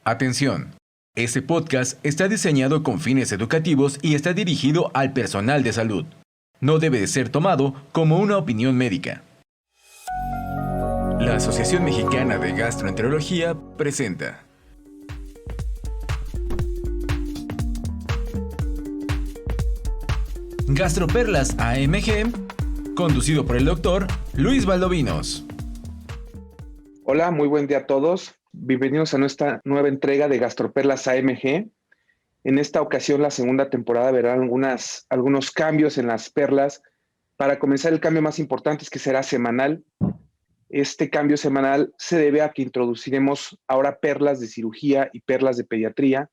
Atención. Este podcast está diseñado con fines educativos y está dirigido al personal de salud. No debe de ser tomado como una opinión médica. La Asociación Mexicana de Gastroenterología presenta. Gastroperlas AMG, conducido por el doctor Luis Valdovinos. Hola, muy buen día a todos. Bienvenidos a nuestra nueva entrega de Gastroperlas AMG. En esta ocasión, la segunda temporada, verán algunos cambios en las perlas. Para comenzar, el cambio más importante es que será semanal. Este cambio semanal se debe a que introduciremos ahora perlas de cirugía y perlas de pediatría.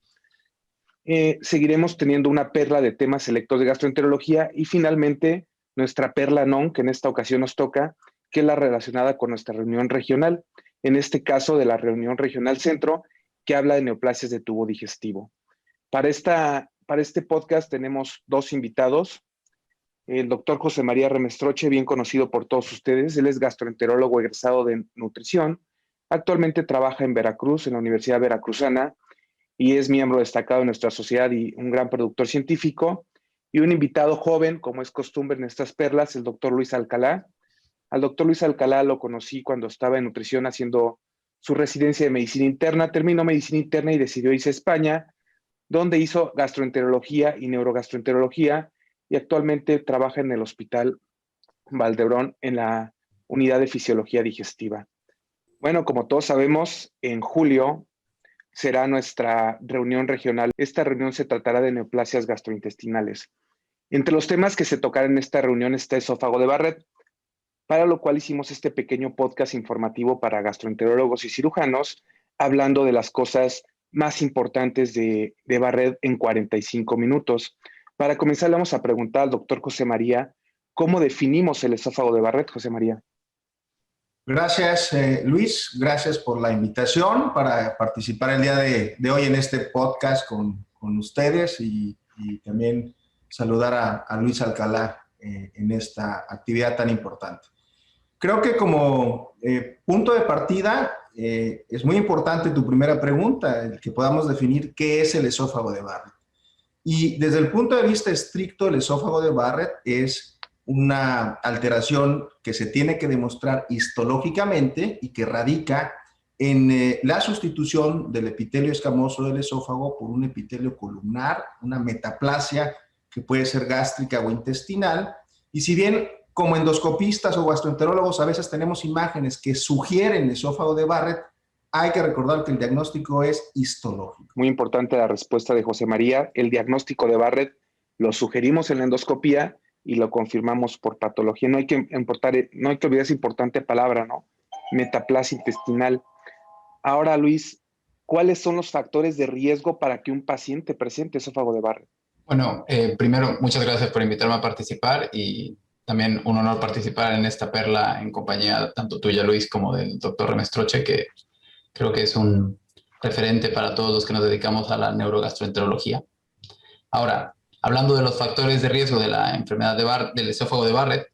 Seguiremos teniendo una perla de temas selectos de gastroenterología y finalmente nuestra perla non, que en esta ocasión nos toca, que es la relacionada con nuestra reunión regional, en este caso de la reunión regional centro, que habla de neoplasias de tubo digestivo. Para este podcast tenemos dos invitados, el doctor José María Remestroche, bien conocido por todos ustedes. Él es gastroenterólogo egresado de nutrición, actualmente trabaja en Veracruz, en la Universidad Veracruzana, y es miembro destacado de nuestra sociedad y un gran productor científico. Y un invitado joven, como es costumbre en estas perlas, el doctor Luis Alcalá. Al doctor Luis Alcalá lo conocí cuando estaba en nutrición haciendo su residencia de medicina interna. Terminó medicina interna y decidió irse a España, donde hizo gastroenterología y neurogastroenterología y actualmente trabaja en el Hospital Valdebrón en la unidad de fisiología digestiva. Bueno, como todos sabemos, en julio será nuestra reunión regional. Esta reunión se tratará de neoplasias gastrointestinales. Entre los temas que se tocarán en esta reunión está esófago de Barrett, para lo cual hicimos este pequeño podcast informativo para gastroenterólogos y cirujanos, hablando de las cosas más importantes de Barrett en 45 minutos. Para comenzar, le vamos a preguntar al doctor José María, ¿cómo definimos el esófago de Barrett, José María? Gracias, Luis. Gracias por la invitación para participar el día de hoy en este podcast con ustedes y también saludar a Luis Alcalá en esta actividad tan importante. Creo que como punto de partida es muy importante tu primera pregunta, el que podamos definir qué es el esófago de Barrett. Y desde el punto de vista estricto, el esófago de Barrett es una alteración que se tiene que demostrar histológicamente y que radica en la sustitución del epitelio escamoso del esófago por un epitelio columnar, una metaplasia que puede ser gástrica o intestinal. Y si bien como endoscopistas o gastroenterólogos a veces tenemos imágenes que sugieren esófago de Barrett, hay que recordar que el diagnóstico es histológico. Muy importante la respuesta de José María. El diagnóstico de Barrett lo sugerimos en la endoscopía y lo confirmamos por patología. No hay que olvidar esa importante palabra, ¿no? Metaplasia intestinal. Ahora, Luis, ¿cuáles son los factores de riesgo para que un paciente presente esófago de Barrett? Bueno, primero, muchas gracias por invitarme a participar y también un honor participar en esta perla en compañía tanto tuya, Luis, como del doctor Remestroche, que creo que es un referente para todos los que nos dedicamos a la neurogastroenterología. Ahora, hablando de los factores de riesgo de la enfermedad del esófago de Barrett,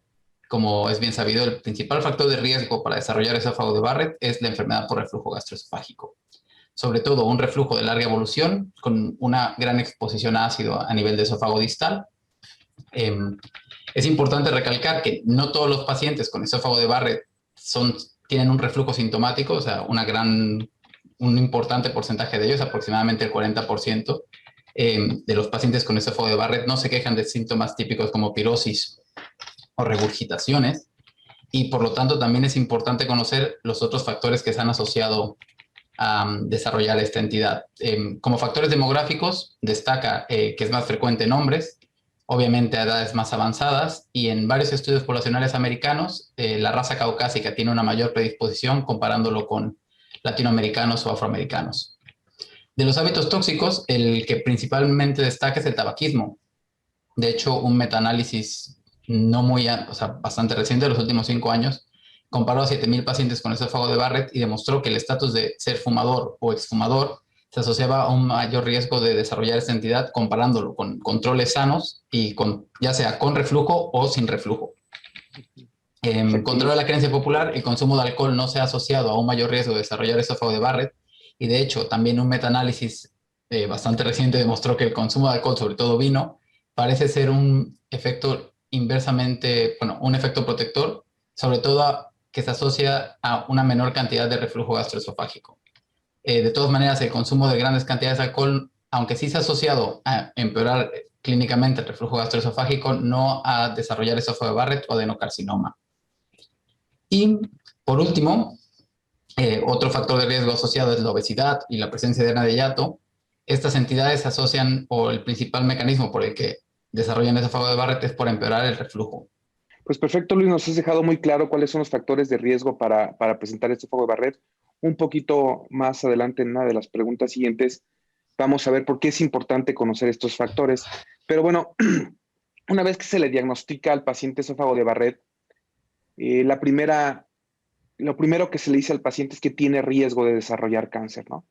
como es bien sabido, el principal factor de riesgo para desarrollar esófago de Barrett es la enfermedad por reflujo gastroesofágico. Sobre todo un reflujo de larga evolución con una gran exposición a ácido a nivel de esófago distal. Es importante recalcar que no todos los pacientes con esófago de Barrett tienen un reflujo sintomático, o sea, un importante porcentaje de ellos, aproximadamente el 40%, de los pacientes con esófago de Barrett no se quejan de síntomas típicos como pirosis o regurgitaciones, y por lo tanto también es importante conocer los otros factores que se han asociado a desarrollar esta entidad. Como factores demográficos, destaca que es más frecuente en hombres, obviamente a edades más avanzadas, y en varios estudios poblacionales americanos, la raza caucásica tiene una mayor predisposición comparándolo con latinoamericanos o afroamericanos. De los hábitos tóxicos, el que principalmente destaca es el tabaquismo. De hecho, un metaanálisis bastante reciente, de los últimos 5 años, comparó a 7,000 pacientes con esófago de Barrett y demostró que el estatus de ser fumador o exfumador se asociaba a un mayor riesgo de desarrollar esta entidad comparándolo con controles sanos y ya sea con reflujo o sin reflujo. Control de la creencia popular, el consumo de alcohol no se ha asociado a un mayor riesgo de desarrollar esófago de Barrett Y de hecho, también un metaanálisis bastante reciente demostró que el consumo de alcohol, sobre todo vino, parece ser un efecto inversamente, bueno, un efecto protector, sobre todo que se asocia a una menor cantidad de reflujo gastroesofágico. De todas maneras, el consumo de grandes cantidades de alcohol, aunque sí se ha asociado a empeorar clínicamente el reflujo gastroesofágico, no a desarrollar esófago de Barrett o adenocarcinoma. Y por último, otro factor de riesgo asociado es la obesidad y la presencia de hernia de hiato. Estas entidades se asocian, o el principal mecanismo por el que desarrollan esófago de Barrett es por empeorar el reflujo. Pues perfecto, Luis, nos has dejado muy claro cuáles son los factores de riesgo para presentar esófago de Barrett. Un poquito más adelante en una de las preguntas siguientes vamos a ver por qué es importante conocer estos factores. Pero bueno, una vez que se le diagnostica al paciente esófago de Barrett, lo primero que se le dice al paciente es que tiene riesgo de desarrollar cáncer, ¿no?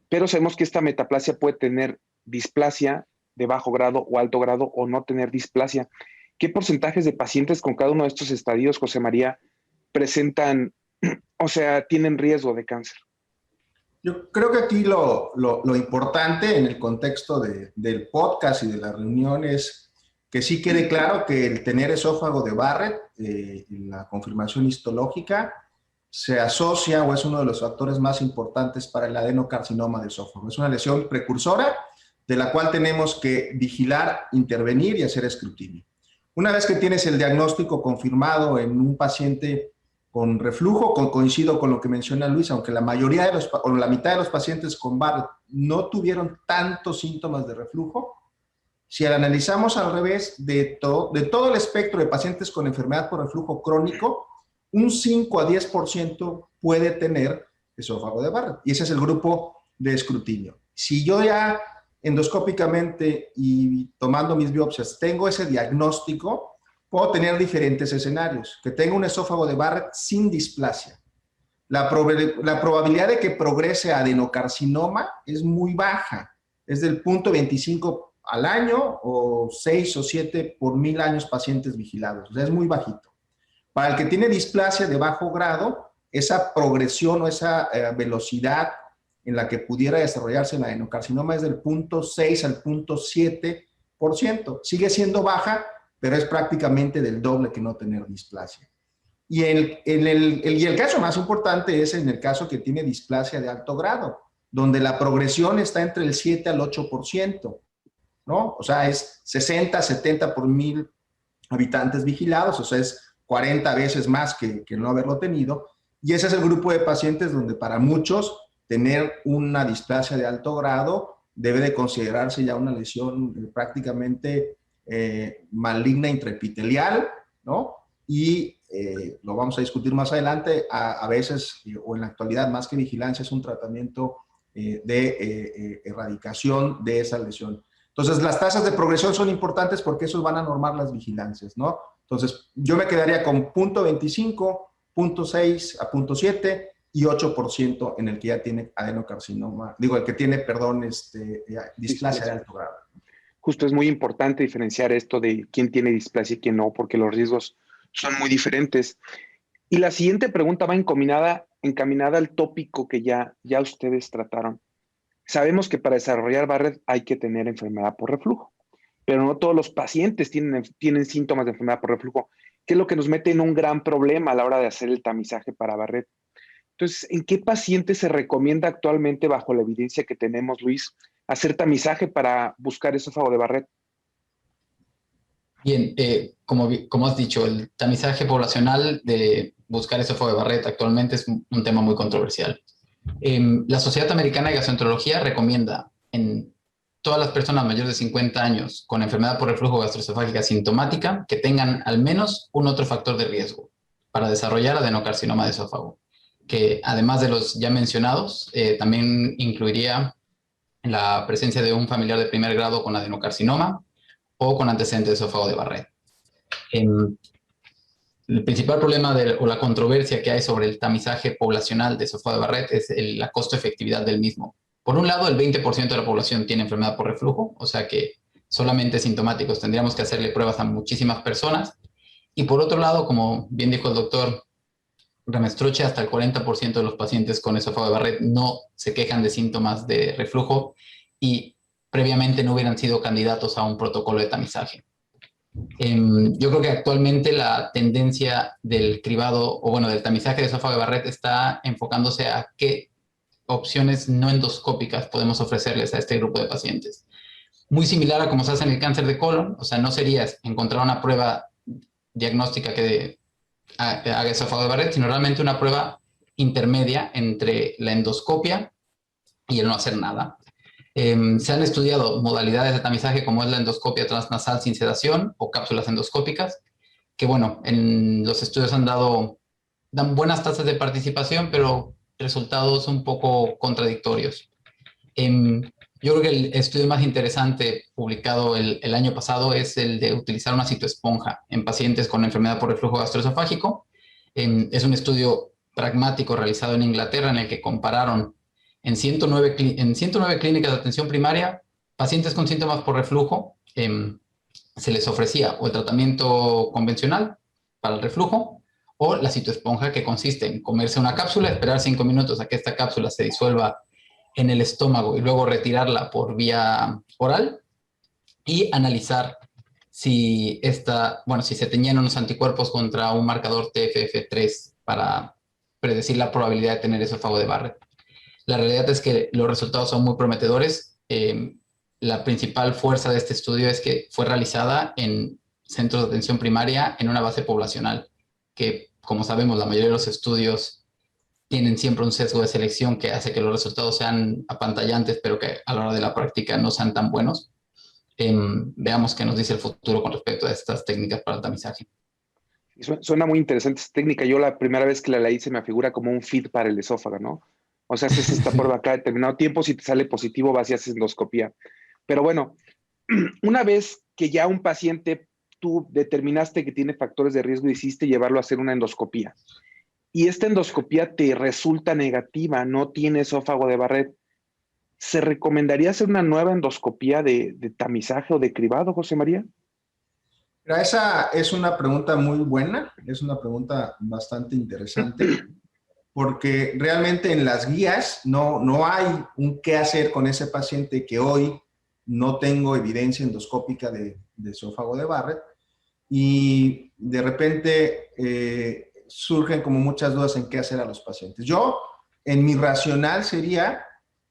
Pero sabemos que esta metaplasia puede tener displasia de bajo grado o alto grado o no tener displasia. ¿Qué porcentajes de pacientes con cada uno de estos estadios, José María, presentan, o sea, tienen riesgo de cáncer? Yo creo que aquí lo importante en el contexto del podcast y de la reunión es que sí quede claro que el tener esófago de Barrett, la confirmación histológica, se asocia o es uno de los factores más importantes para el adenocarcinoma de esófago. Es una lesión precursora de la cual tenemos que vigilar, intervenir y hacer escrutinio. Una vez que tienes el diagnóstico confirmado en un paciente con reflujo, coincido con lo que menciona Luis, aunque la mayoría o la mitad de los pacientes con Barrett no tuvieron tantos síntomas de reflujo, si analizamos al revés de todo el espectro de pacientes con enfermedad por reflujo crónico, un 5 a 10% puede tener esófago de Barrett. Y ese es el grupo de escrutinio. Si yo ya endoscópicamente y tomando mis biopsias tengo ese diagnóstico, puedo tener diferentes escenarios. Que tenga un esófago de Barrett sin displasia. La probabilidad de que progrese a adenocarcinoma es muy baja. Es del 0.25 al año o 6 o 7 por 1000 años pacientes vigilados. O sea, es muy bajito. Para el que tiene displasia de bajo grado, esa progresión o esa velocidad en la que pudiera desarrollarse el adenocarcinoma es del 0.6 al 0.7%. Sigue siendo baja, pero es prácticamente del doble que no tener displasia. Y el caso más importante es en el caso que tiene displasia de alto grado, donde la progresión está entre el 7 al 8%, ¿no? O sea, es 60, 70 por 1000 habitantes vigilados, o sea, es 40 veces más que no haberlo tenido. Y ese es el grupo de pacientes donde para muchos tener una displasia de alto grado debe de considerarse ya una lesión prácticamente maligna intraepitelial, ¿no? Y lo vamos a discutir más adelante, a veces, o en la actualidad, más que vigilancia, es un tratamiento de erradicación de esa lesión. Entonces, las tasas de progresión son importantes porque esos van a normar las vigilancias, ¿no? Entonces, yo me quedaría con 0.25, 0.6 a 0.7 y 8% en el que ya tiene adenocarcinoma, el que tiene, perdón, displasia de alto grado. Justo es muy importante diferenciar esto de quién tiene displasia y quién no, porque los riesgos son muy diferentes. Y la siguiente pregunta va encaminada al tópico que ya ustedes trataron. Sabemos que para desarrollar Barrett hay que tener enfermedad por reflujo, pero no todos los pacientes tienen síntomas de enfermedad por reflujo, que es lo que nos mete en un gran problema a la hora de hacer el tamizaje para Barrett. Entonces, ¿en qué pacientes se recomienda actualmente, bajo la evidencia que tenemos, Luis, hacer tamizaje para buscar esófago de Barrett? Bien, como has dicho, el tamizaje poblacional de buscar esófago de Barrett actualmente es un tema muy controversial. La Sociedad Americana de Gastroenterología recomienda en todas las personas mayores de 50 años con enfermedad por reflujo gastroesofágica sintomática que tengan al menos un otro factor de riesgo para desarrollar adenocarcinoma de esófago, que además de los ya mencionados, también incluiría la presencia de un familiar de primer grado con adenocarcinoma o con antecedentes de esófago de Barrett. El principal problema o la controversia que hay sobre el tamizaje poblacional de esófago de Barrett es la costo-efectividad del mismo. Por un lado, el 20% de la población tiene enfermedad por reflujo, o sea que solamente sintomáticos tendríamos que hacerle pruebas a muchísimas personas. Y por otro lado, como bien dijo el doctor Remestroche, hasta el 40% de los pacientes con esófago de Barrett no se quejan de síntomas de reflujo y previamente no hubieran sido candidatos a un protocolo de tamizaje. Yo creo que actualmente la tendencia del cribado, o bueno, del tamizaje de esófago de Barrett está enfocándose a qué opciones no endoscópicas podemos ofrecerles a este grupo de pacientes. Muy similar a como se hace en el cáncer de colon, o sea, no sería encontrar una prueba diagnóstica que haga esófago de Barrett, sino realmente una prueba intermedia entre la endoscopia y el no hacer nada. Se han estudiado modalidades de tamizaje como es la endoscopia transnasal sin sedación o cápsulas endoscópicas, que bueno, en los estudios dan buenas tasas de participación, pero resultados un poco contradictorios. Yo creo que el estudio más interesante publicado el año pasado es el de utilizar una citoesponja en pacientes con enfermedad por reflujo gastroesofágico. Es un estudio pragmático realizado en Inglaterra en el que compararon en 109 clínicas de atención primaria pacientes con síntomas por reflujo. Se les ofrecía o el tratamiento convencional para el reflujo o la citoesponja, que consiste en comerse una cápsula, esperar 5 minutos a que esta cápsula se disuelva en el estómago y luego retirarla por vía oral y analizar si se tenían unos anticuerpos contra un marcador TFF3 para predecir la probabilidad de tener esófago de Barrett. La realidad es que los resultados son muy prometedores. La principal fuerza de este estudio es que fue realizada en centros de atención primaria en una base poblacional, que como sabemos la mayoría de los estudios tienen siempre un sesgo de selección que hace que los resultados sean apantallantes, pero que a la hora de la práctica no sean tan buenos. Veamos qué nos dice el futuro con respecto a estas técnicas para el tamizaje. Suena muy interesante esta técnica. Yo la primera vez que la leí se me figura como un feed para el esófago, ¿no? O sea, haces esta prueba cada determinado tiempo, si te sale positivo vas y haces endoscopía. Pero bueno, una vez que ya un paciente, tú determinaste que tiene factores de riesgo y hiciste llevarlo a hacer una endoscopía, y esta endoscopía te resulta negativa, no tiene esófago de Barrett, ¿se recomendaría hacer una nueva endoscopía de tamizaje o de cribado, José María? Esa es una pregunta muy buena, es una pregunta bastante interesante, porque realmente en las guías no hay un qué hacer con ese paciente que hoy no tengo evidencia endoscópica de esófago de Barrett, y de repente surgen como muchas dudas en qué hacer a los pacientes. Yo, en mi racional sería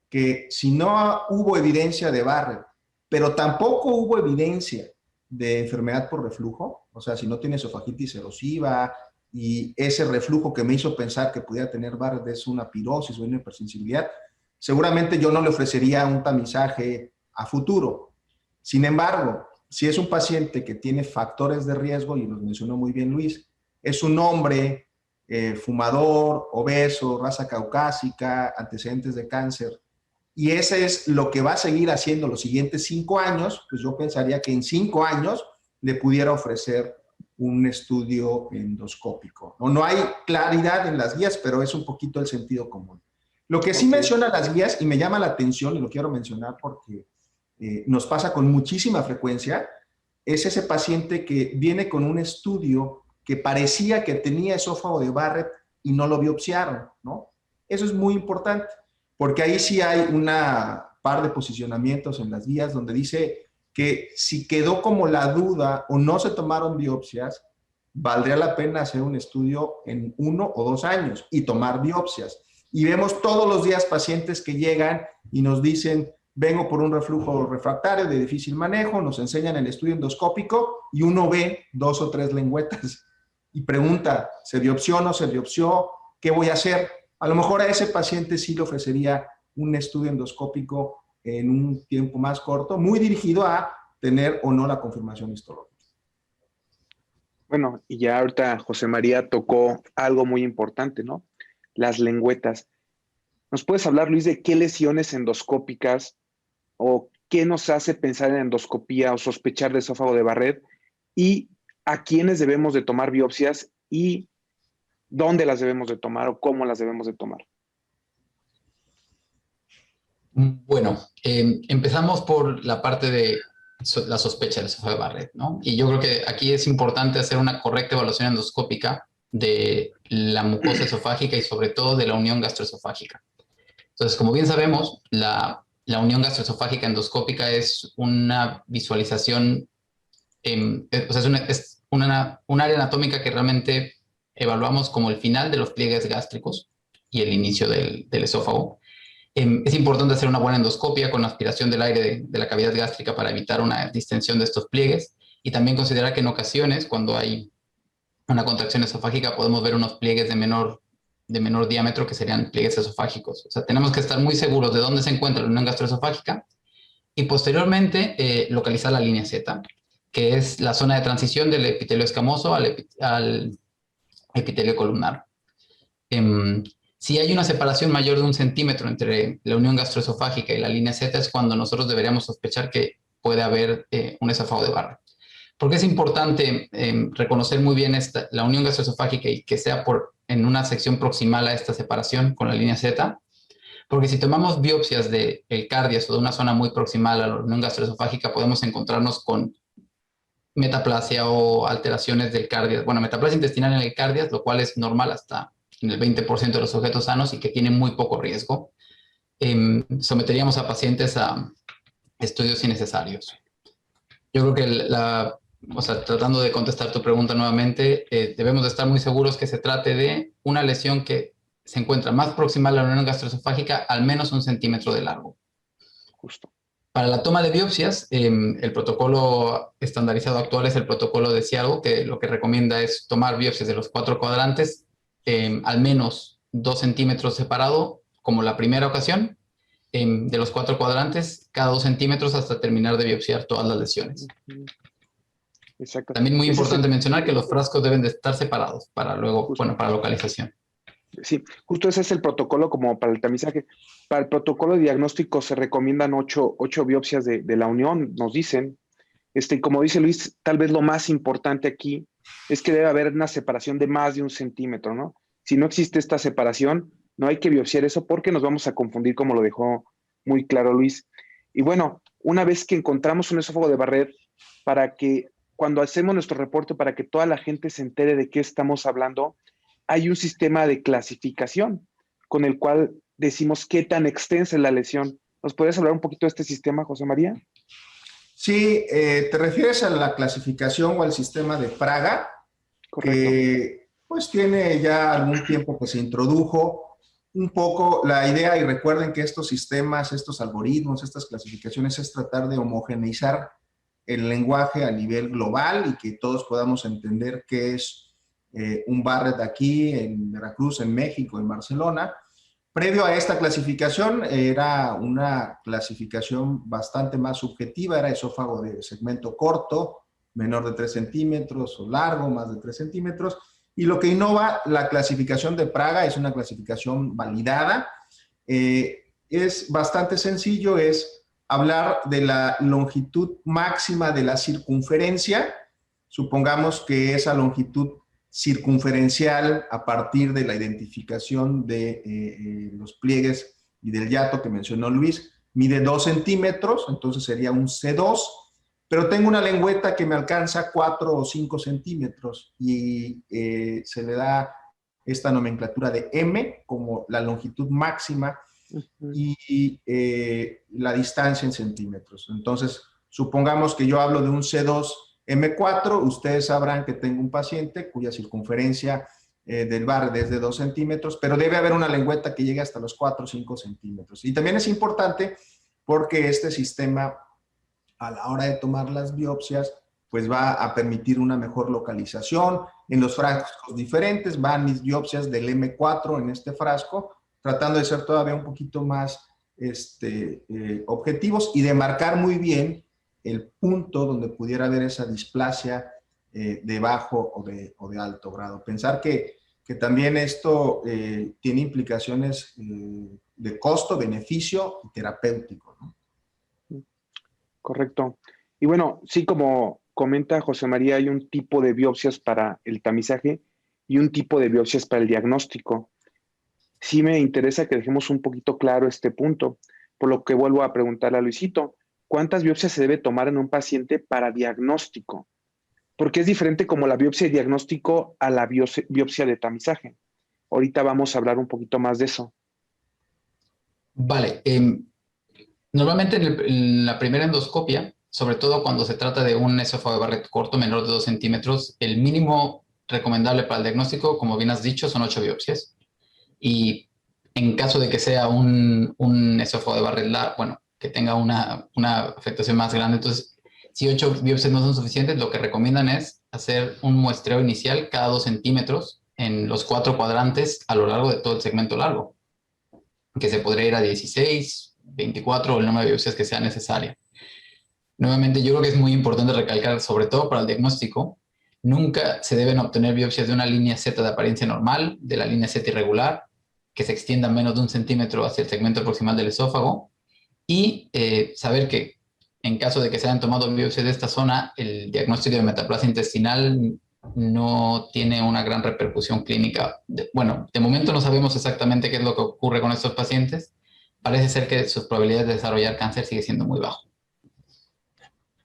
que si no hubo evidencia de Barrett, pero tampoco hubo evidencia de enfermedad por reflujo, o sea, si no tiene esofagitis erosiva y ese reflujo que me hizo pensar que pudiera tener Barrett es una pirosis o una hipersensibilidad, seguramente yo no le ofrecería un tamizaje a futuro. Sin embargo, si es un paciente que tiene factores de riesgo, y los mencionó muy bien Luis, es un hombre fumador, obeso, raza caucásica, antecedentes de cáncer, y ese es lo que va a seguir haciendo los siguientes 5 años, pues yo pensaría que en 5 años le pudiera ofrecer un estudio endoscópico. No hay claridad en las guías, pero es un poquito el sentido común. Lo que sí menciona las guías, y me llama la atención, y lo quiero mencionar porque nos pasa con muchísima frecuencia, es ese paciente que viene con un estudio que parecía que tenía esófago de Barrett y no lo biopsiaron, ¿no? Eso es muy importante, porque ahí sí hay una par de posicionamientos en las guías donde dice que si quedó como la duda o no se tomaron biopsias, valdría la pena hacer un estudio en 1 o 2 años y tomar biopsias. Y vemos todos los días pacientes que llegan y nos dicen, vengo por un reflujo refractario de difícil manejo, nos enseñan el estudio endoscópico y uno ve 2 o 3 lengüetas y pregunta, ¿se biopsió o no se biopsió? ¿Qué voy a hacer? A lo mejor a ese paciente sí le ofrecería un estudio endoscópico en un tiempo más corto, muy dirigido a tener o no la confirmación histológica. Bueno, y ya ahorita José María tocó algo muy importante, ¿no? Las lengüetas. ¿Nos puedes hablar, Luis, de qué lesiones endoscópicas o qué nos hace pensar en endoscopía o sospechar de esófago de Barrett y a quiénes debemos de tomar biopsias y dónde las debemos de tomar o cómo las debemos de tomar? Bueno, empezamos por la parte de la sospecha del esófago de Barrett, ¿no? Y yo creo que aquí es importante hacer una correcta evaluación endoscópica de la mucosa esofágica y sobre todo de la unión gastroesofágica. Entonces, como bien sabemos, la unión gastroesofágica endoscópica es una visualización, o sea, es un área anatómica que realmente evaluamos como el final de los pliegues gástricos y el inicio del esófago. Es importante hacer una buena endoscopia con aspiración del aire de la cavidad gástrica para evitar una distensión de estos pliegues, y también considerar que en ocasiones, cuando hay una contracción esofágica, podemos ver unos pliegues de menor diámetro, que serían pliegues esofágicos. O sea, tenemos que estar muy seguros de dónde se encuentra la unión gastroesofágica y posteriormente localizar la línea Z, que es la zona de transición del epitelio escamoso al epitelio columnar. Si hay una separación mayor de 1 centímetro entre la unión gastroesofágica y la línea Z, es cuando nosotros deberíamos sospechar que puede haber un esófago de Barrett. Porque es importante reconocer muy bien la unión gastroesofágica y que sea en una sección proximal a esta separación con la línea Z, porque si tomamos biopsias del cardias o de una zona muy proximal a la unión gastroesofágica, podemos encontrarnos con metaplasia o alteraciones del cardias. Bueno, metaplasia intestinal en el cardias, lo cual es normal hasta en el 20% de los sujetos sanos y que tiene muy poco riesgo. Someteríamos a pacientes a estudios innecesarios. Yo creo que o sea, tratando de contestar tu pregunta nuevamente, debemos de estar muy seguros que se trate de una lesión que se encuentra más próxima a la unión gastroesofágica, al menos 1 centímetro de largo. Justo. Para la toma de biopsias, el protocolo estandarizado actual es el protocolo de Seattle, que lo que recomienda es tomar biopsias de los 4 cuadrantes, al menos 2 centímetros separado, como la primera ocasión, de los 4 cuadrantes, cada 2 centímetros hasta terminar de biopsiar todas las lesiones. Exacto. También muy importante mencionar que los frascos deben de estar separados para luego, justo, bueno, para localización. Sí, justo ese es el protocolo como para el tamizaje. Para el protocolo de diagnóstico se recomiendan 8 biopsias de la unión, nos dicen. Como dice Luis, tal vez lo más importante aquí es que debe haber una separación de más de 1 centímetro, ¿no? Si no existe esta separación, no hay que biopsiar eso porque nos vamos a confundir, como lo dejó muy claro Luis. Y bueno, una vez que encontramos un esófago de Barrett, para que cuando hacemos nuestro reporte, para que toda la gente se entere de qué estamos hablando, hay un sistema de clasificación con el cual decimos qué tan extensa es la lesión. ¿Nos podrías hablar un poquito de este sistema, José María? Sí, ¿te refieres a la clasificación o al sistema de Praga? Correcto. Que pues tiene ya algún tiempo que se introdujo un poco la idea, y recuerden que estos sistemas, estos algoritmos, estas clasificaciones es tratar de homogeneizar el lenguaje a nivel global y que todos podamos entender qué es un Barrett aquí en Veracruz, en México, en Barcelona. Previo a esta clasificación era una clasificación bastante más subjetiva, era esófago de segmento corto, menor de 3 centímetros, o largo, más de 3 centímetros. Y lo que innova la clasificación de Praga es una clasificación validada. Es bastante sencillo, es hablar de la longitud máxima de la circunferencia. Supongamos que esa longitud circunferencial, a partir de la identificación de los pliegues y del hiato que mencionó Luis, mide 2 centímetros, entonces sería un C2, pero tengo una lengüeta que me alcanza 4 o 5 centímetros y se le da esta nomenclatura de M como la longitud máxima y la distancia en centímetros. Entonces, supongamos que yo hablo de un C2 M4, ustedes sabrán que tengo un paciente cuya circunferencia del Barrett es de 2 centímetros, pero debe haber una lengüeta que llegue hasta los 4 o 5 centímetros. Y también es importante porque este sistema, a la hora de tomar las biopsias, pues va a permitir una mejor localización. En los frascos diferentes van mis biopsias del M4 en este frasco, tratando de ser todavía un poquito más objetivos y de marcar muy bien el punto donde pudiera haber esa displasia de bajo o de alto grado. Pensar que también esto tiene implicaciones de costo, beneficio y terapéutico, ¿no? Correcto. Y bueno, sí, como comenta José María, hay un tipo de biopsias para el tamizaje y un tipo de biopsias para el diagnóstico. Sí me interesa que dejemos un poquito claro este punto, por lo que vuelvo a preguntarle a Luisito, ¿cuántas biopsias se debe tomar en un paciente para diagnóstico? porque es diferente como la biopsia de diagnóstico a la biopsia de tamizaje. Ahorita vamos a hablar un poquito más de eso. Vale. Normalmente en la primera endoscopia, sobre todo cuando se trata de un esófago de Barrett corto, menor de 2 centímetros, el mínimo recomendable para el diagnóstico, como bien has dicho, son 8 biopsias. Y en caso de que sea un esófago de Barrett que tenga una afectación más grande, entonces, si 8 biopsias no son suficientes, lo que recomiendan es hacer un muestreo inicial cada 2 centímetros en los 4 cuadrantes a lo largo de todo el segmento largo, que se podría ir a 16, 24 o el número de biopsias que sea necesaria. Nuevamente, yo creo que es muy importante recalcar, sobre todo para el diagnóstico, nunca se deben obtener biopsias de una línea Z de apariencia normal, de la línea Z irregular, que se extienda menos de 1 centímetro hacia el segmento proximal del esófago, y saber que en caso de que se hayan tomado biopsias de esta zona, el diagnóstico de metaplasia intestinal no tiene una gran repercusión clínica. De momento no sabemos exactamente qué es lo que ocurre con estos pacientes. Parece ser que sus probabilidades de desarrollar cáncer sigue siendo muy bajo.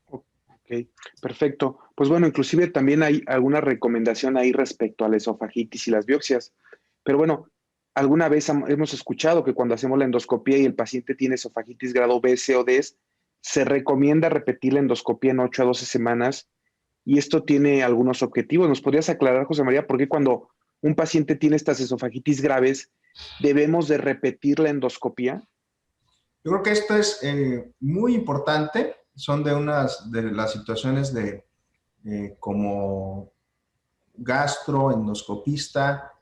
Ok, perfecto. Pues bueno, inclusive también hay alguna recomendación ahí respecto a la esofagitis y las biopsias. Pero bueno, alguna vez hemos escuchado que cuando hacemos la endoscopía y el paciente tiene esofagitis grado B, C o D, se recomienda repetir la endoscopía en 8 a 12 semanas y esto tiene algunos objetivos. ¿Nos podrías aclarar, José María, por qué cuando un paciente tiene estas esofagitis graves debemos de repetir la endoscopía? Yo creo que esto es muy importante. Son de unas de las situaciones de como gastroendoscopista,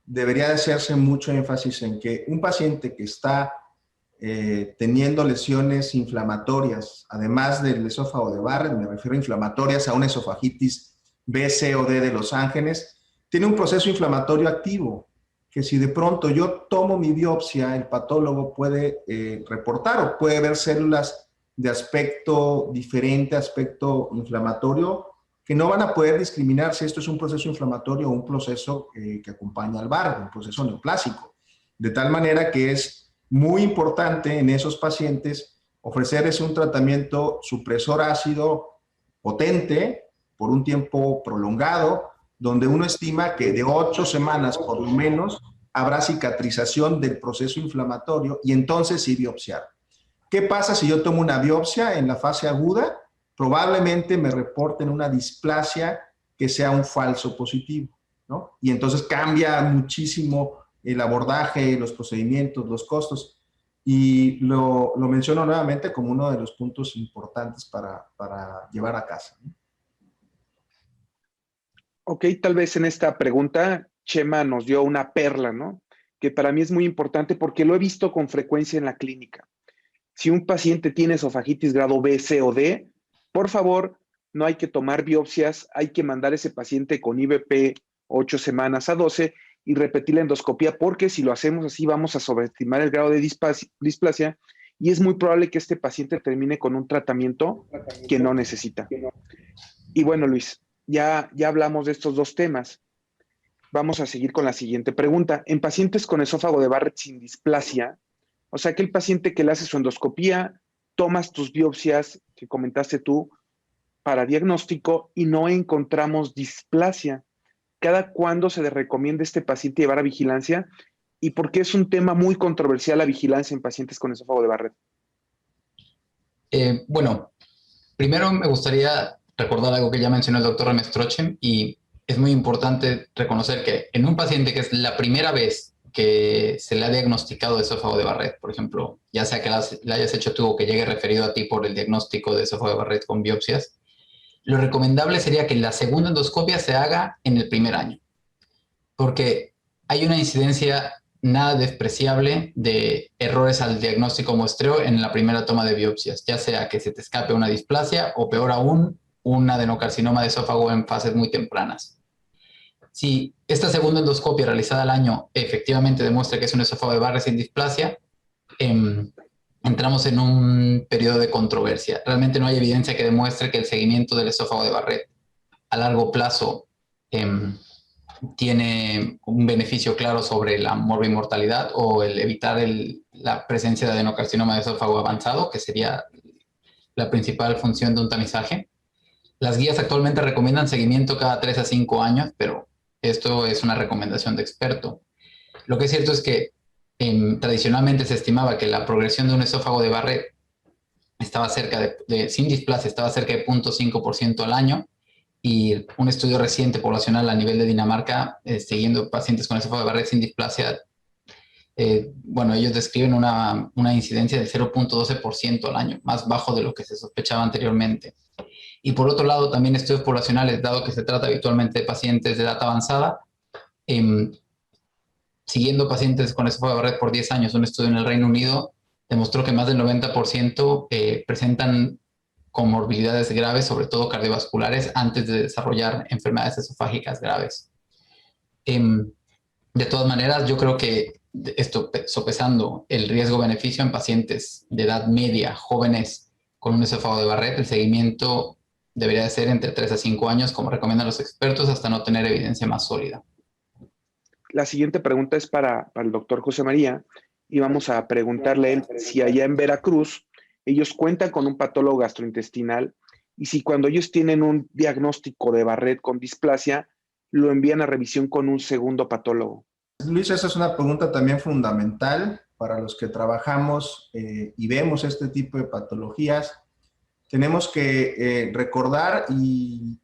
debería de hacerse mucho énfasis en que un paciente que está teniendo lesiones inflamatorias, además del esófago de Barrett, me refiero a inflamatorias a una esofagitis B, C o D de Los Ángeles, tiene un proceso inflamatorio activo, que si de pronto yo tomo mi biopsia, el patólogo puede reportar o puede ver células de aspecto diferente, aspecto inflamatorio, que no van a poder discriminar si esto es un proceso inflamatorio o un proceso que acompaña al Barrett, un proceso neoplásico. De tal manera que es muy importante en esos pacientes ofrecerles un tratamiento supresor ácido potente por un tiempo prolongado, donde uno estima que de 8 semanas por lo menos habrá cicatrización del proceso inflamatorio y entonces sí biopsiar. ¿Qué pasa si yo tomo una biopsia en la fase aguda? Probablemente me reporten una displasia que sea un falso positivo, ¿no? Y entonces cambia muchísimo el abordaje, los procedimientos, los costos. Y lo menciono nuevamente como uno de los puntos importantes para llevar a casa, ¿no? Ok, tal vez en esta pregunta Chema nos dio una perla, ¿no? Que para mí es muy importante porque lo he visto con frecuencia en la clínica. Si un paciente tiene esofagitis grado B, C o D, por favor, no hay que tomar biopsias, hay que mandar a ese paciente con IVP 8 semanas a 12 y repetir la endoscopía, porque si lo hacemos así vamos a sobreestimar el grado de displasia y es muy probable que este paciente termine con un tratamiento que no necesita. Y bueno, Luis, ya hablamos de estos dos temas. Vamos a seguir con la siguiente pregunta. En pacientes con esófago de Barrett sin displasia, o sea, que el paciente que le hace su endoscopía, tomas tus biopsias que comentaste tú para diagnóstico y no encontramos displasia. ¿Cada cuándo se le recomienda a este paciente llevar a vigilancia? ¿Y por qué es un tema muy controversial la vigilancia en pacientes con esófago de Barrett? Primero me gustaría recordar algo que ya mencionó el doctor Remestroche, y es muy importante reconocer que en un paciente que es la primera vez que se le ha diagnosticado esófago de Barrett, por ejemplo, ya sea que le hayas hecho tú o que llegue referido a ti por el diagnóstico de esófago de Barrett con biopsias, lo recomendable sería que la segunda endoscopia se haga en el primer año, porque hay una incidencia nada despreciable de errores al diagnóstico muestreo en la primera toma de biopsias, ya sea que se te escape una displasia o peor aún, un adenocarcinoma de esófago en fases muy tempranas. Si esta segunda endoscopia realizada al año efectivamente demuestra que es un esófago de Barrett sin displasia, entramos en un periodo de controversia. Realmente no hay evidencia que demuestre que el seguimiento del esófago de Barrett a largo plazo tiene un beneficio claro sobre la morbimortalidad o el evitar la presencia de adenocarcinoma de esófago avanzado, que sería la principal función de un tamizaje. Las guías actualmente recomiendan seguimiento cada 3 a 5 años, pero esto es una recomendación de experto. Lo que es cierto es que tradicionalmente se estimaba que la progresión de un esófago de Barrett estaba cerca sin displasia, estaba cerca de 0.5% al año, y un estudio reciente poblacional a nivel de Dinamarca, siguiendo pacientes con esófago de Barrett sin displasia, ellos describen una incidencia del 0.12% al año, más bajo de lo que se sospechaba anteriormente. Y por otro lado, también estudios poblacionales, dado que se trata habitualmente de pacientes de edad avanzada, siguiendo pacientes con esófago de Barrett por 10 años, un estudio en el Reino Unido demostró que más del 90% presentan comorbilidades graves, sobre todo cardiovasculares, antes de desarrollar enfermedades esofágicas graves. De todas maneras, yo creo que esto, sopesando el riesgo-beneficio en pacientes de edad media, jóvenes con un esófago de Barrett, el seguimiento debería de ser entre 3 a 5 años, como recomiendan los expertos, hasta no tener evidencia más sólida. La siguiente pregunta es para el doctor José María, y vamos a preguntarle a él si allá en Veracruz ellos cuentan con un patólogo gastrointestinal y si cuando ellos tienen un diagnóstico de Barrett con displasia, lo envían a revisión con un segundo patólogo. Luis, esa es una pregunta también fundamental para los que trabajamos y vemos este tipo de patologías. Tenemos que recordar y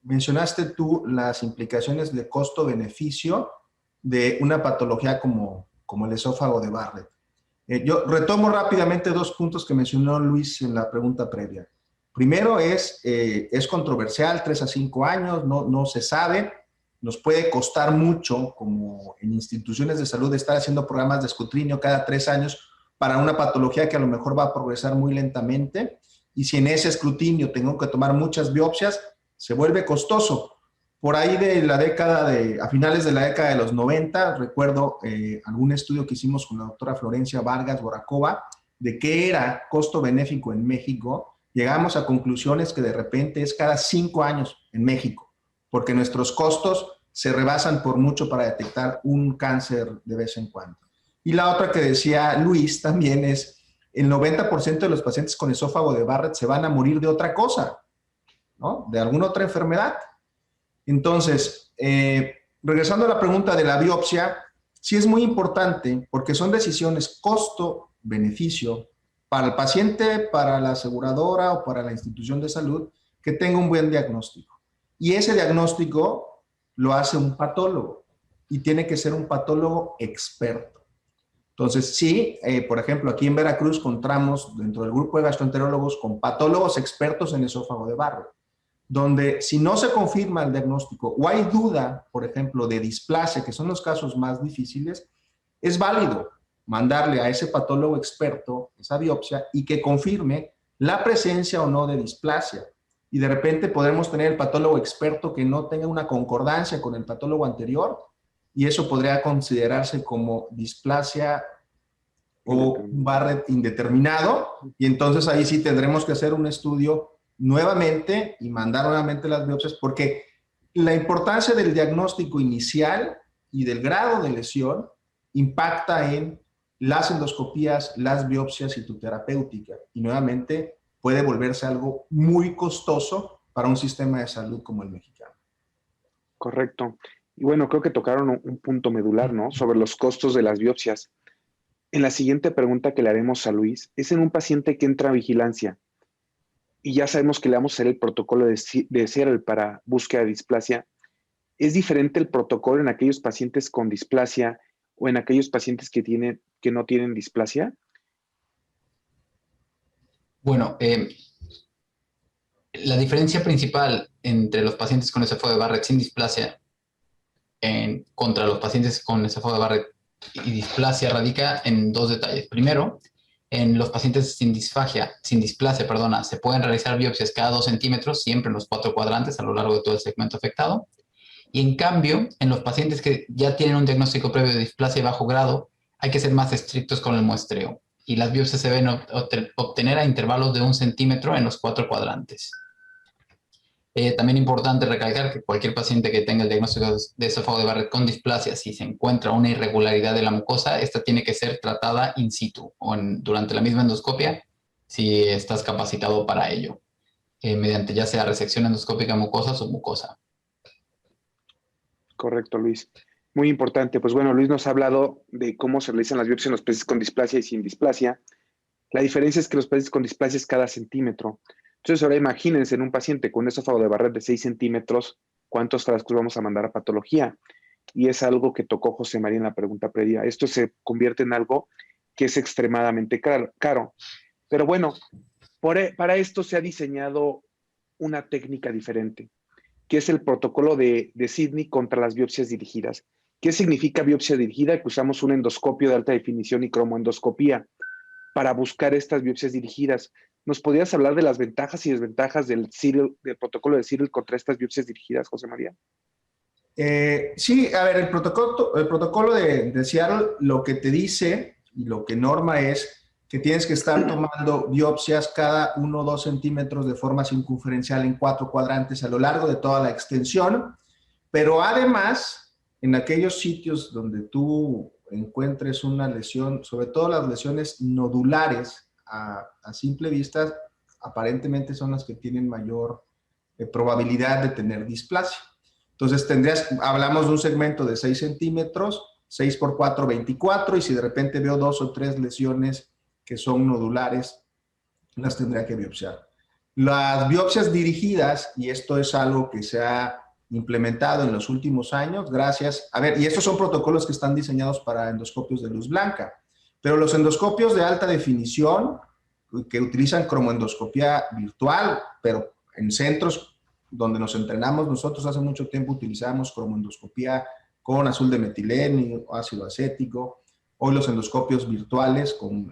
mencionaste tú las implicaciones de costo-beneficio de una patología como el esófago de Barrett. Yo retomo rápidamente 2 puntos que mencionó Luis en la pregunta previa. Primero es controversial, 3 a 5 años, no se sabe. Nos puede costar mucho, como en instituciones de salud, estar haciendo programas de escrutinio cada 3 años para una patología que a lo mejor va a progresar muy lentamente. Y si en ese escrutinio tengo que tomar muchas biopsias, se vuelve costoso. Por ahí a finales de la década de los 90, recuerdo algún estudio que hicimos con la doctora Florencia Vargas Borakova de qué era costo benéfico en México. Llegamos a conclusiones que de repente es cada 5 años en México, porque nuestros costos se rebasan por mucho para detectar un cáncer de vez en cuando. Y la otra que decía Luis también es, el 90% de los pacientes con esófago de Barrett se van a morir de otra cosa, ¿no? De alguna otra enfermedad. Entonces, regresando a la pregunta de la biopsia, sí es muy importante porque son decisiones costo-beneficio para el paciente, para la aseguradora o para la institución de salud que tenga un buen diagnóstico. Y ese diagnóstico lo hace un patólogo y tiene que ser un patólogo experto. Entonces, sí, por ejemplo, aquí en Veracruz contamos dentro del grupo de gastroenterólogos con patólogos expertos en esófago de Barrett, donde si no se confirma el diagnóstico o hay duda, por ejemplo, de displasia, que son los casos más difíciles, es válido mandarle a ese patólogo experto esa biopsia y que confirme la presencia o no de displasia. Y de repente podremos tener el patólogo experto que no tenga una concordancia con el patólogo anterior y eso podría considerarse como displasia o Barrett indeterminado, y entonces ahí sí tendremos que hacer un estudio nuevamente y mandar nuevamente las biopsias, porque la importancia del diagnóstico inicial y del grado de lesión impacta en las endoscopías, las biopsias y tu terapéutica, y nuevamente puede volverse algo muy costoso para un sistema de salud como el mexicano. Correcto. Y bueno, creo que tocaron un punto medular, ¿no? Sobre los costos de las biopsias. En la siguiente pregunta que le haremos a Luis, es en un paciente que entra a vigilancia y ya sabemos que le vamos a hacer el protocolo de CIRL para búsqueda de displasia. ¿Es diferente el protocolo en aquellos pacientes con displasia o en aquellos pacientes que no tienen displasia? Bueno, la diferencia principal entre los pacientes con esófago de Barrett sin displasia contra los pacientes con esófago de Barrett y displasia radica en 2 detalles. Primero, en los pacientes sin displasia, se pueden realizar biopsias cada 2 centímetros, siempre en los 4 cuadrantes a lo largo de todo el segmento afectado. Y en cambio, en los pacientes que ya tienen un diagnóstico previo de displasia de bajo grado, hay que ser más estrictos con el muestreo. Y las biopsias se deben obtener a intervalos de 1 centímetro en los 4 cuadrantes. También importante recalcar que cualquier paciente que tenga el diagnóstico de esófago de Barrett con displasia, si se encuentra una irregularidad de la mucosa, esta tiene que ser tratada in situ o durante la misma endoscopia, si estás capacitado para ello. mediante ya sea resección endoscópica mucosa o submucosa. Correcto, Luis. Muy importante. Pues bueno, Luis nos ha hablado de cómo se realizan las biopsias en los pacientes con displasia y sin displasia. La diferencia es que los pacientes con displasia es cada centímetro. Entonces, ahora imagínense en un paciente con un esófago de Barrett de 6 centímetros, ¿cuántos frascos vamos a mandar a patología? Y es algo que tocó José María en la pregunta previa. Esto se convierte en algo que es extremadamente caro. Pero bueno, para esto se ha diseñado una técnica diferente, que es el protocolo de Sydney contra las biopsias dirigidas. ¿Qué significa biopsia dirigida? Que usamos un endoscopio de alta definición y cromoendoscopía para buscar estas biopsias dirigidas. ¿Nos podrías hablar de las ventajas y desventajas del protocolo de Cyril contra estas biopsias dirigidas, José María? Sí, a ver, el protocolo de Seattle lo que te dice y lo que norma es que tienes que estar tomando biopsias cada 1 o 2 centímetros de forma circunferencial en 4 cuadrantes a lo largo de toda la extensión, pero además, en aquellos sitios donde tú encuentres una lesión, sobre todo las lesiones nodulares a simple vista, aparentemente son las que tienen mayor probabilidad de tener displasia. Entonces hablamos de un segmento de 6 centímetros, 6 por 4, 24, y si de repente veo 2 o 3 lesiones que son nodulares, las tendría que biopsiar. Las biopsias dirigidas, y esto es algo que se ha implementado en los últimos años, y estos son protocolos que están diseñados para endoscopios de luz blanca, pero los endoscopios de alta definición, que utilizan cromoendoscopía virtual, pero en centros donde nos entrenamos, nosotros hace mucho tiempo utilizábamos cromoendoscopía con azul de metileno, ácido acético. Hoy los endoscopios virtuales con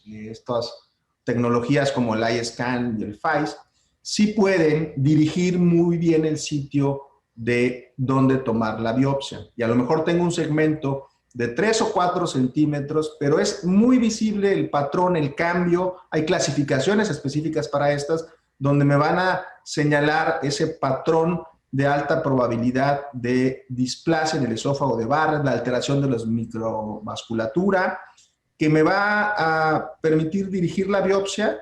estas tecnologías como el iScan y el FAIS, sí pueden dirigir muy bien el sitio de donde tomar la biopsia. Y a lo mejor tengo un segmento de 3 o 4 centímetros, pero es muy visible el patrón, el cambio. Hay clasificaciones específicas para estas, donde me van a señalar ese patrón de alta probabilidad de displasia en el esófago de Barrett, la alteración de la microvasculatura, que me va a permitir dirigir la biopsia.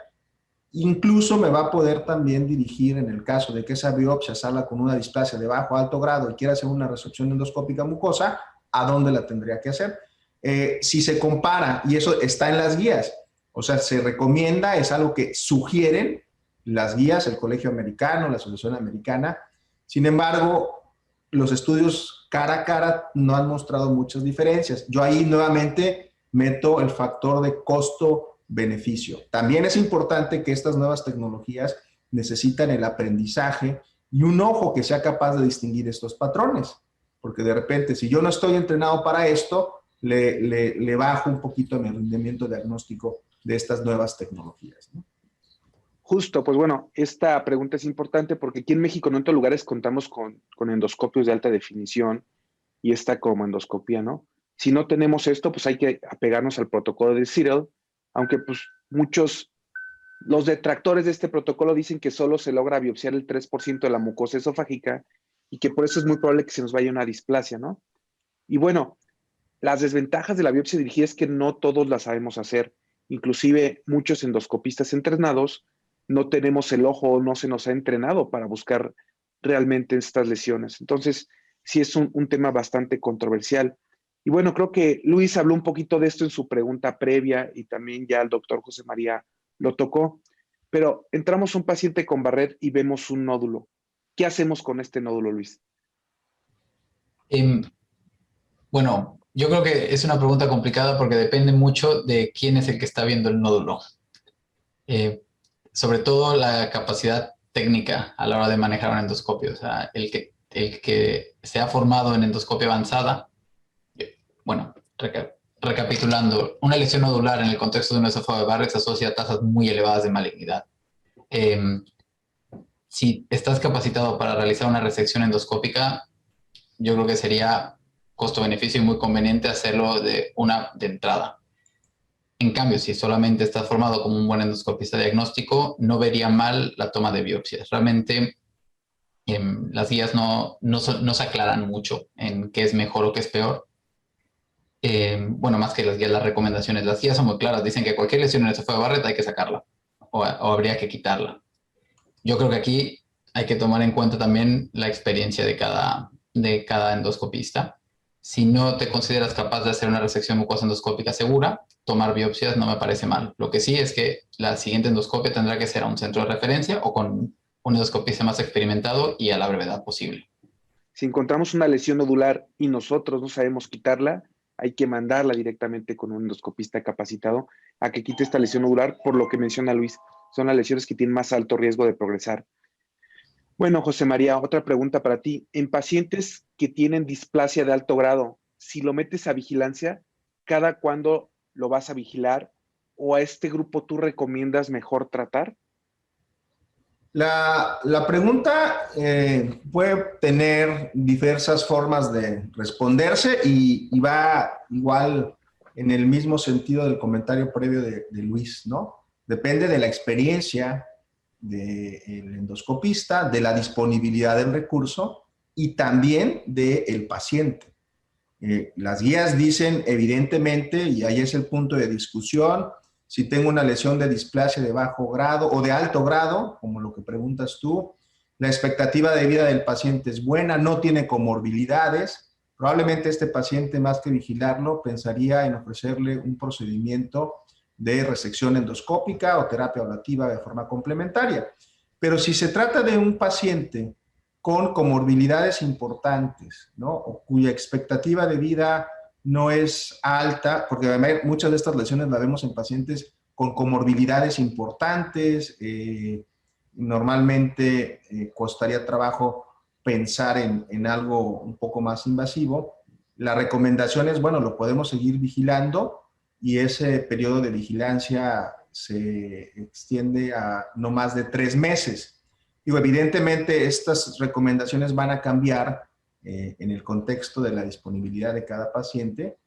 Incluso me va a poder también dirigir, en el caso de que esa biopsia salga con una displasia de bajo o alto grado y quiera hacer una resección endoscópica mucosa, ¿a dónde la tendría que hacer? Si se compara, y eso está en las guías, o sea, se recomienda, es algo que sugieren las guías, el Colegio Americano, la Asociación Americana. Sin embargo, los estudios cara a cara no han mostrado muchas diferencias. Yo ahí nuevamente meto el factor de costo-beneficio. También es importante que estas nuevas tecnologías necesitan el aprendizaje y un ojo que sea capaz de distinguir estos patrones. Porque de repente, si yo no estoy entrenado para esto, le bajo un poquito mi rendimiento diagnóstico de estas nuevas tecnologías, ¿no? Justo, pues bueno, esta pregunta es importante porque aquí en México, no en todos lugares, contamos con endoscopios de alta definición y esta como endoscopía, ¿no? Si no tenemos esto, pues hay que apegarnos al protocolo de Cyril, aunque pues los detractores de este protocolo dicen que solo se logra biopsiar el 3% de la mucosa esofágica y que por eso es muy probable que se nos vaya una displasia, ¿no? Y bueno, las desventajas de la biopsia dirigida es que no todos la sabemos hacer. Inclusive muchos endoscopistas entrenados no tenemos el ojo, no se nos ha entrenado para buscar realmente estas lesiones. Entonces, sí es un tema bastante controversial. Y bueno, creo que Luis habló un poquito de esto en su pregunta previa y también ya el doctor José María lo tocó, pero entramos a un paciente con Barrett y vemos un nódulo. ¿Qué hacemos con este nódulo, Luis? Bueno, yo creo que es una pregunta complicada porque depende mucho de quién es el que está viendo el nódulo. Sobre todo la capacidad técnica a la hora de manejar un endoscopio. O sea, el que se ha formado en endoscopia avanzada, bueno, recapitulando, una lesión nodular en el contexto de un esófago de Barrett se asocia a tasas muy elevadas de malignidad. Si estás capacitado para realizar una resección endoscópica, yo creo que sería costo-beneficio y muy conveniente hacerlo de entrada. En cambio, si solamente estás formado como un buen endoscopista diagnóstico, no vería mal la toma de biopsias. Realmente las guías no se aclaran mucho en qué es mejor o qué es peor. Bueno, más que las guías, las recomendaciones. Las guías son muy claras. Dicen que cualquier lesión en el esófago de Barrett hay que sacarla o habría que quitarla. yo creo que aquí hay que tomar en cuenta también la experiencia de cada endoscopista. Si no te consideras capaz de hacer una resección mucosa endoscópica segura, tomar biopsias no me parece mal. Lo que sí es que la siguiente endoscopia tendrá que ser a un centro de referencia o con un endoscopista más experimentado y a la brevedad posible. Si encontramos una lesión nodular y nosotros no sabemos quitarla, hay que mandarla directamente con un endoscopista capacitado a que quite esta lesión nodular, por lo que menciona Luis, son las lesiones que tienen más alto riesgo de progresar. Bueno, José María, otra pregunta para ti. En pacientes que tienen displasia de alto grado, si lo metes a vigilancia, ¿cada cuándo lo vas a vigilar? ¿O a este grupo tú recomiendas mejor tratar? La pregunta puede tener diversas formas de responderse y va igual en el mismo sentido del comentario previo de Luis, ¿no? Depende de la experiencia del endoscopista, de la disponibilidad del recurso y también del paciente. Las guías dicen evidentemente, y ahí es el punto de discusión, si tengo una lesión de displasia de bajo grado o de alto grado, como lo que preguntas tú, la expectativa de vida del paciente es buena, no tiene comorbilidades, probablemente este paciente, más que vigilarlo, pensaría en ofrecerle un procedimiento de resección endoscópica o terapia ablativa de forma complementaria. Pero si se trata de un paciente con comorbilidades importantes, ¿no? O cuya expectativa de vida no es alta, porque además muchas de estas lesiones las vemos en pacientes con comorbilidades importantes, normalmente costaría trabajo pensar en algo un poco más invasivo. La recomendación es, bueno, lo podemos seguir vigilando y ese periodo de vigilancia se extiende a no más de 3 meses. Digo, evidentemente estas recomendaciones van a cambiar en el contexto de la disponibilidad de cada paciente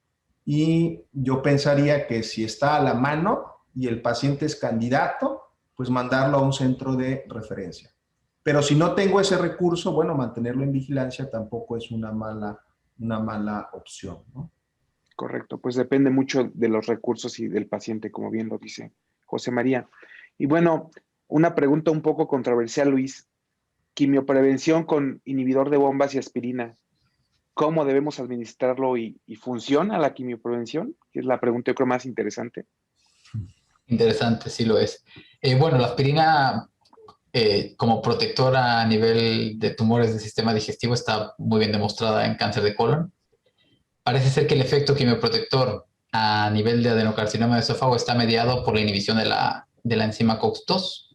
y yo pensaría que si está a la mano y el paciente es candidato, pues mandarlo a un centro de referencia. Pero si no tengo ese recurso, bueno, mantenerlo en vigilancia tampoco es una mala opción, ¿no? Correcto, pues depende mucho de los recursos y del paciente, como bien lo dice José María. Y bueno, una pregunta un poco controversial, Luis. Quimioprevención con inhibidor de bombas y aspirina. ¿Cómo debemos administrarlo y funciona la quimioprevención? Que es la pregunta, yo creo, más interesante. Interesante, sí lo es. Bueno, la aspirina como protectora a nivel de tumores del sistema digestivo está muy bien demostrada en cáncer de colon. Parece ser que el efecto quimioprotector a nivel de adenocarcinoma de esófago está mediado por la inhibición de la enzima COX-2.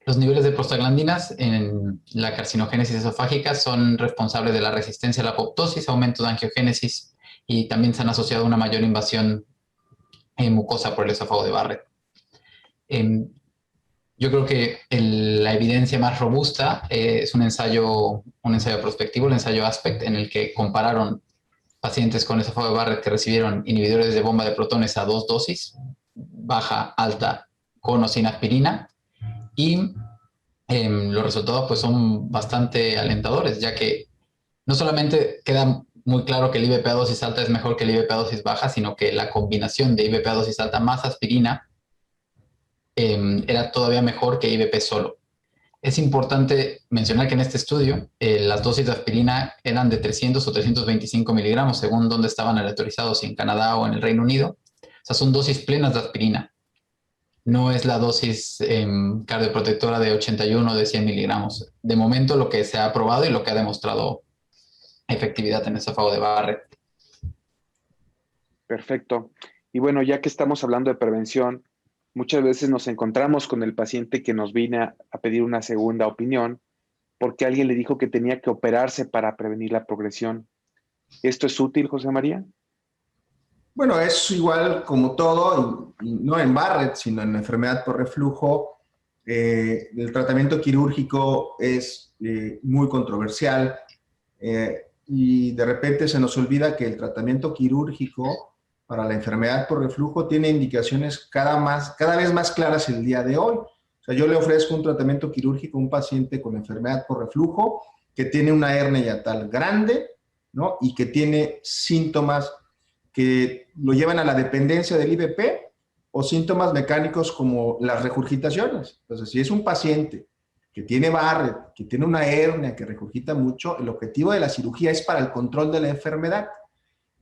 Los niveles de prostaglandinas en la carcinogénesis esofágica son responsables de la resistencia a la apoptosis, aumento de angiogénesis y también se han asociado a una mayor invasión mucosa por el esófago de Barrett. Yo creo que la evidencia más robusta es un ensayo prospectivo, el ensayo ASPECT, en el que compararon pacientes con esófago de Barrett que recibieron inhibidores de bomba de protones a 2 dosis, baja, alta, con o sin aspirina, y los resultados pues, son bastante alentadores, ya que no solamente queda muy claro que el IVP a dosis alta es mejor que el IVP a dosis baja, sino que la combinación de IVP a dosis alta más aspirina era todavía mejor que IVP solo. Es importante mencionar que en este estudio las dosis de aspirina eran de 300 o 325 miligramos, según dónde estaban aleatorizados, si en Canadá o en el Reino Unido. O sea, son dosis plenas de aspirina. No es la dosis cardioprotectora de 81 o de 100 miligramos. De momento, lo que se ha probado y lo que ha demostrado efectividad en esófago de Barrett. Perfecto. Y bueno, ya que estamos hablando de prevención, muchas veces nos encontramos con el paciente que nos viene a pedir una segunda opinión porque alguien le dijo que tenía que operarse para prevenir la progresión. ¿Esto es útil, José María? Bueno, es igual como todo, y no en Barrett, sino en la enfermedad por reflujo. El tratamiento quirúrgico es muy controversial y de repente se nos olvida que el tratamiento quirúrgico para la enfermedad por reflujo tiene indicaciones cada vez más claras el día de hoy. O sea, yo le ofrezco un tratamiento quirúrgico a un paciente con enfermedad por reflujo que tiene una hernia yatal grande, ¿no? Y que tiene síntomas que lo llevan a la dependencia del IVP o síntomas mecánicos como las regurgitaciones. Entonces, si es un paciente que tiene Barrett, que tiene una hernia, que regurgita mucho, el objetivo de la cirugía es para el control de la enfermedad.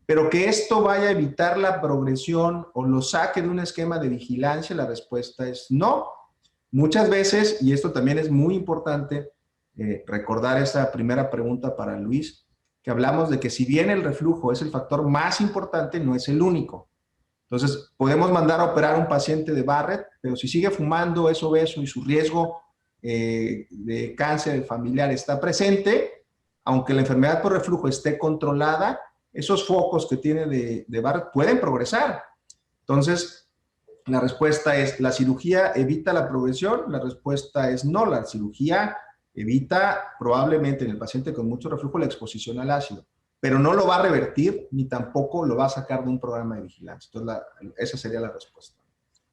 Pero que esto vaya a evitar la progresión o lo saque de un esquema de vigilancia, la respuesta es no. Muchas veces, y esto también es muy importante, recordar esa primera pregunta para Luis, que hablamos de que si bien el reflujo es el factor más importante, no es el único. Entonces, podemos mandar a operar a un paciente de Barrett, pero si sigue fumando, es obeso y su riesgo de cáncer familiar está presente, aunque la enfermedad por reflujo esté controlada, esos focos que tiene de Barrett pueden progresar. Entonces, la respuesta es, ¿la cirugía evita la progresión? La respuesta es no, la cirugía evita probablemente en el paciente con mucho reflujo la exposición al ácido, pero no lo va a revertir ni tampoco lo va a sacar de un programa de vigilancia. Entonces, esa sería la respuesta.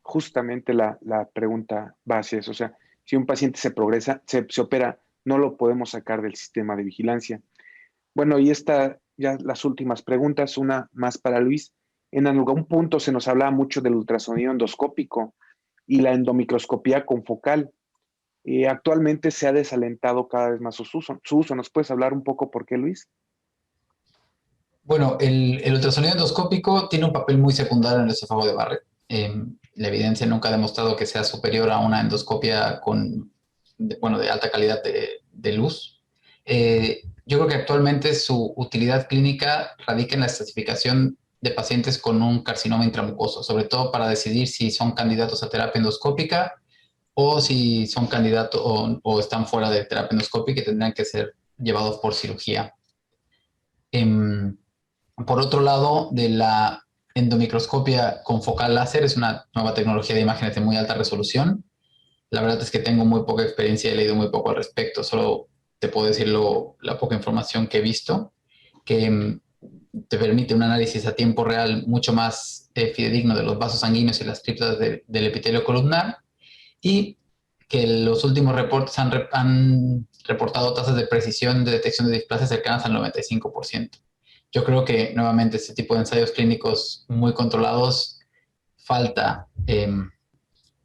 Justamente la pregunta va hacia eso. O sea, si un paciente se opera, no lo podemos sacar del sistema de vigilancia. Bueno, y ya las últimas preguntas, una más para Luis. En algún punto se nos hablaba mucho del ultrasonido endoscópico y la endomicroscopía confocal. Actualmente se ha desalentado cada vez más su uso. ¿Nos puedes hablar un poco por qué, Luis? Bueno, el ultrasonido endoscópico tiene un papel muy secundario en el esófago de Barrett. La evidencia nunca ha demostrado que sea superior a una endoscopia de alta calidad de luz. Yo creo que actualmente su utilidad clínica radica en la estratificación de pacientes con un carcinoma intramucoso, sobre todo para decidir si son candidatos a terapia endoscópica o si son candidatos o están fuera de terapia endoscópica y tendrán que ser llevados por cirugía. Por otro lado, de la endomicroscopia con focal láser, es una nueva tecnología de imágenes de muy alta resolución. La verdad es que tengo muy poca experiencia y he leído muy poco al respecto, solo te puedo decir la poca información que he visto, que te permite un análisis a tiempo real mucho más fidedigno de los vasos sanguíneos y las criptas del epitelio columnar, y que los últimos reportes han reportado tasas de precisión de detección de displasia cercanas al 95%. Yo creo que nuevamente este tipo de ensayos clínicos muy controlados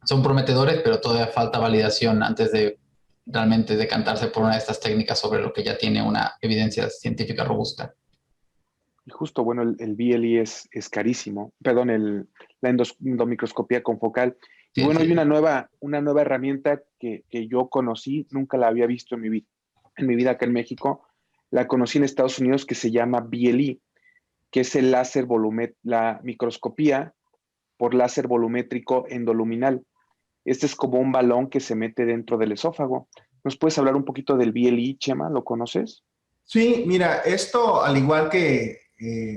son prometedores, pero todavía falta validación antes de realmente decantarse por una de estas técnicas sobre lo que ya tiene una evidencia científica robusta. Y justo, bueno, el BLI es carísimo. Perdón, la endomicroscopía confocal. Y Sí, bueno, sí. hay una nueva herramienta que yo conocí, nunca la había visto en mi vida acá en México. La conocí en Estados Unidos, que se llama BLI, que es la microscopía por láser volumétrico endoluminal. Este es como un balón que se mete dentro del esófago. ¿Nos puedes hablar un poquito del BLI, Chema? ¿Lo conoces? Sí, mira, esto al igual que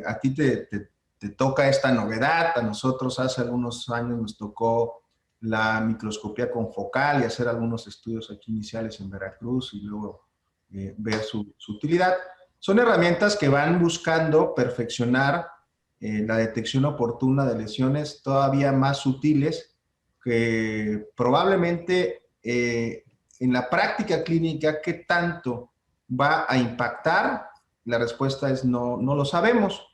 a ti te toca esta novedad, a nosotros hace algunos años nos tocó la microscopía confocal y hacer algunos estudios aquí iniciales en Veracruz y luego ver su utilidad. Son herramientas que van buscando perfeccionar la detección oportuna de lesiones todavía más sutiles que probablemente en la práctica clínica, ¿qué tanto va a impactar? La respuesta es no lo sabemos.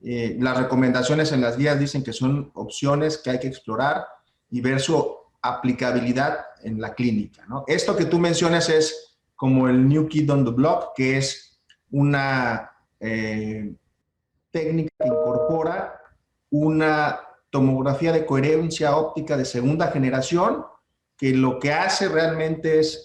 Las recomendaciones en las guías dicen que son opciones que hay que explorar y ver su aplicabilidad en la clínica, ¿no? Esto que tú mencionas es como el New Kid on the Block, que es una técnica que incorpora una tomografía de coherencia óptica de segunda generación, que lo que hace realmente es,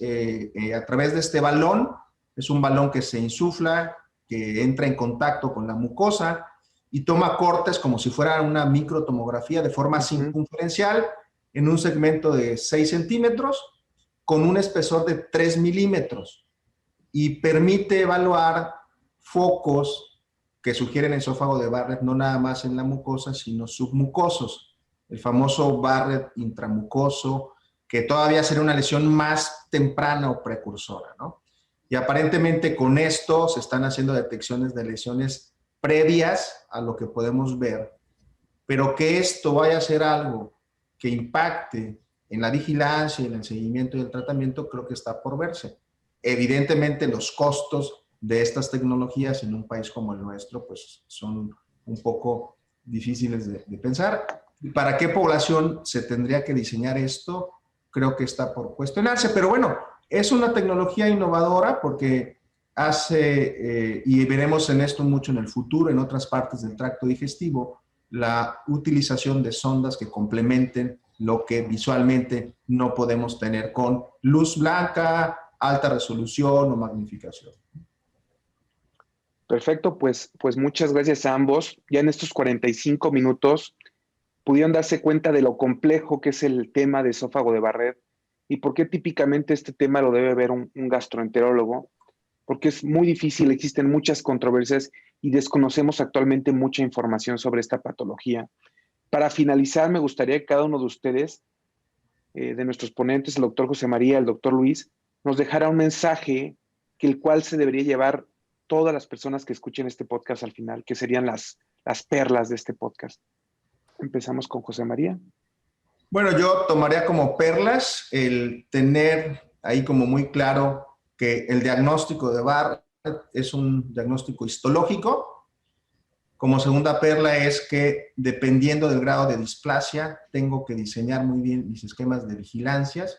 a través de este balón, es un balón que se insufla, que entra en contacto con la mucosa y toma cortes como si fuera una microtomografía de forma circunferencial en un segmento de 6 centímetros con un espesor de 3 milímetros y permite evaluar focos que sugieren esófago de Barrett no nada más en la mucosa, sino submucosos. El famoso Barrett intramucoso, que todavía sería una lesión más temprana o precursora, ¿no? Y aparentemente con esto se están haciendo detecciones de lesiones previas a lo que podemos ver, pero que esto vaya a ser algo que impacte en la vigilancia, en el seguimiento y el tratamiento, creo que está por verse. Evidentemente los costos de estas tecnologías en un país como el nuestro, pues son un poco difíciles de pensar. ¿Para qué población se tendría que diseñar esto? Creo que está por cuestionarse, pero bueno, Es una tecnología innovadora porque y veremos en esto mucho en el futuro, en otras partes del tracto digestivo, la utilización de sondas que complementen lo que visualmente no podemos tener con luz blanca, alta resolución o magnificación. Perfecto, pues muchas gracias a ambos. Ya en estos 45 minutos pudieron darse cuenta de lo complejo que es el tema de esófago de Barrett y por qué típicamente este tema lo debe ver un gastroenterólogo, porque es muy difícil, existen muchas controversias y desconocemos actualmente mucha información sobre esta patología. Para finalizar, me gustaría que cada uno de ustedes, de nuestros ponentes, el doctor José María, el doctor Luis, nos dejara un mensaje que el cual se debería llevar todas las personas que escuchen este podcast al final, que serían las perlas de este podcast. Empezamos con José María. Bueno, yo tomaría como perlas el tener ahí como muy claro que el diagnóstico de Barrett es un diagnóstico histológico. Como segunda perla es que dependiendo del grado de displasia, tengo que diseñar muy bien mis esquemas de vigilancias.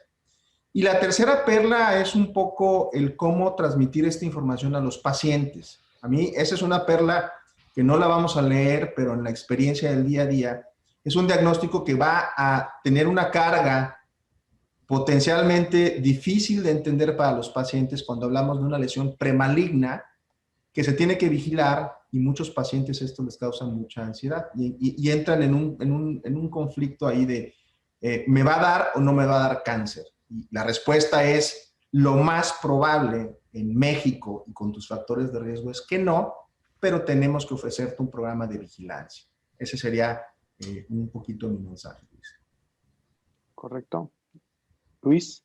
Y la tercera perla es un poco el cómo transmitir esta información a los pacientes. A mí esa es una perla que no la vamos a leer, pero en la experiencia del día a día, es un diagnóstico que va a tener una carga potencialmente difícil de entender para los pacientes cuando hablamos de una lesión premaligna que se tiene que vigilar y muchos pacientes esto les causa mucha ansiedad y entran en un conflicto ahí de ¿me va a dar o no me va a dar cáncer? Y la respuesta es lo más probable en México y con tus factores de riesgo es que no, pero tenemos que ofrecerte un programa de vigilancia. Ese sería un poquito mi mensaje, Luis. Correcto. Luis.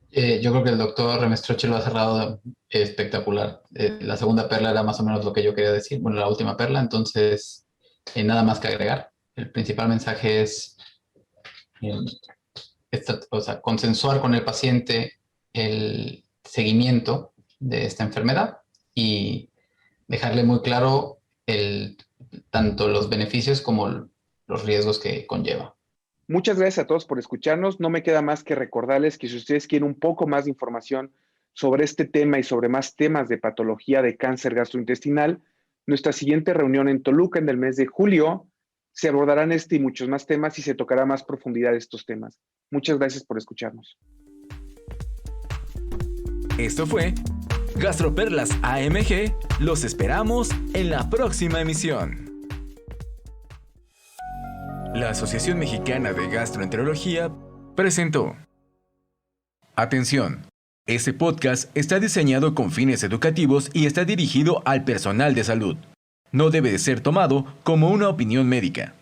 Yo creo que el doctor Remestroche lo ha cerrado espectacular. La segunda perla era más o menos lo que yo quería decir. Bueno, la última perla, entonces nada más que agregar. El principal mensaje es consensuar con el paciente el seguimiento de esta enfermedad y dejarle muy claro tanto los beneficios como los riesgos que conlleva. Muchas gracias a todos por escucharnos. No me queda más que recordarles que si ustedes quieren un poco más de información sobre este tema y sobre más temas de patología de cáncer gastrointestinal, nuestra siguiente reunión en Toluca en el mes de julio se abordarán este y muchos más temas y se tocará más profundidad estos temas. Muchas gracias por escucharnos. Esto fue Gastroperlas AMG. Los esperamos en la próxima emisión. La Asociación Mexicana de Gastroenterología presentó. Atención, este podcast está diseñado con fines educativos y está dirigido al personal de salud. No debe de ser tomado como una opinión médica.